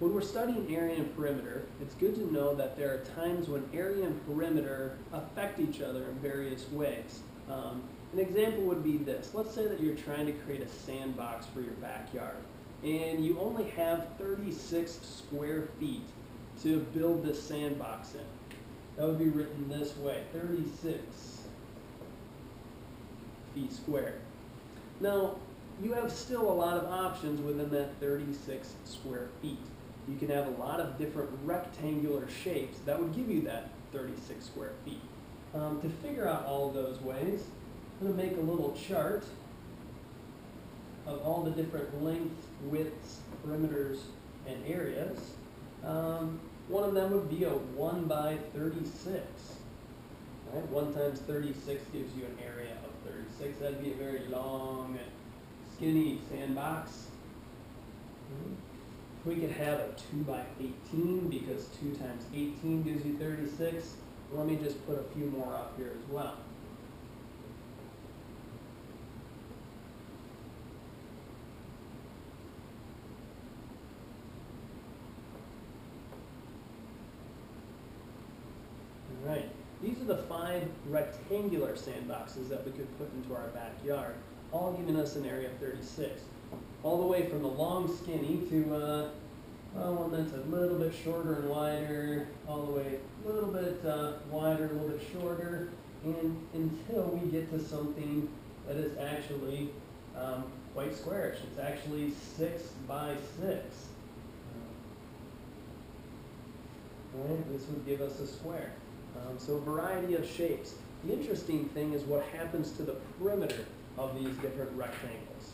When we're studying area and perimeter, it's good to know that there are times when area and perimeter affect each other in various ways. An example would be this. Let's say that you're trying to create a sandbox for your backyard, and you only have 36 square feet to build this sandbox in. That would be written this way, 36 feet squared. Now, you have still a lot of options within that 36 square feet. You can have a lot of different rectangular shapes that would give you that 36 square feet. To figure out all of those ways, I'm going to make a little chart of all the different lengths, widths, perimeters, and areas. One of them would be a 1 by 36. Right? 1 times 36 gives you an area of 36. That'd be a very long, skinny sandbox. We could have a 2 by 18 because 2 times 18 gives you 36. Let me just put a few more up here as well. All right, these are the 5 rectangular sandboxes that we could put into our backyard, all giving us an area of 36. All the way from the long skinny to one that's a little bit shorter and wider, all the way a little bit wider, a little bit shorter, and until we get to something that is actually quite squarish. It's actually 6 by 6. Right, this would give us a square. So a variety of shapes. The interesting thing is what happens to the perimeter of these different rectangles.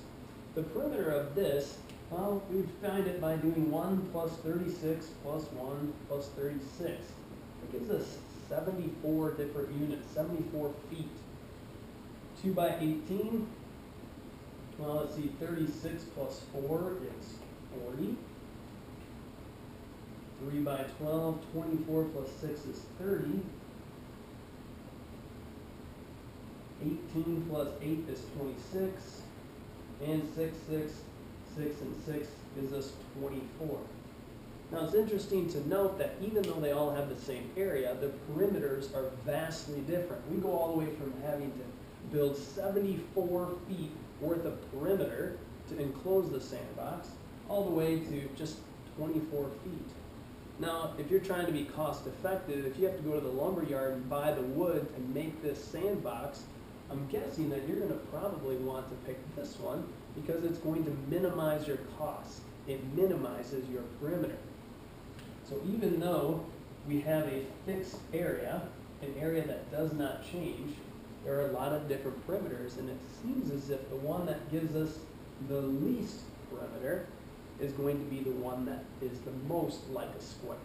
The perimeter of this, well, we would find it by doing 1 plus 36 plus 1 plus 36. That gives us 74 different units, 74 feet. 2 by 18, well, let's see, 36 plus 4 is 40. 3 by 12, 24 plus 6 is 30. 18 plus 8 is 26. And 6, 6, 6, and 6 gives us 24. Now it's interesting to note that even though they all have the same area, the perimeters are vastly different. We go all the way from having to build 74 feet worth of perimeter to enclose the sandbox, all the way to just 24 feet. Now, if you're trying to be cost effective, if you have to go to the lumber yard and buy the wood to make this sandbox, I'm guessing that you're going to probably want to pick this one because it's going to minimize your costs. It minimizes your perimeter. So even though we have a fixed area, an area that does not change, there are a lot of different perimeters, and it seems as if the one that gives us the least perimeter is going to be the one that is the most like a square.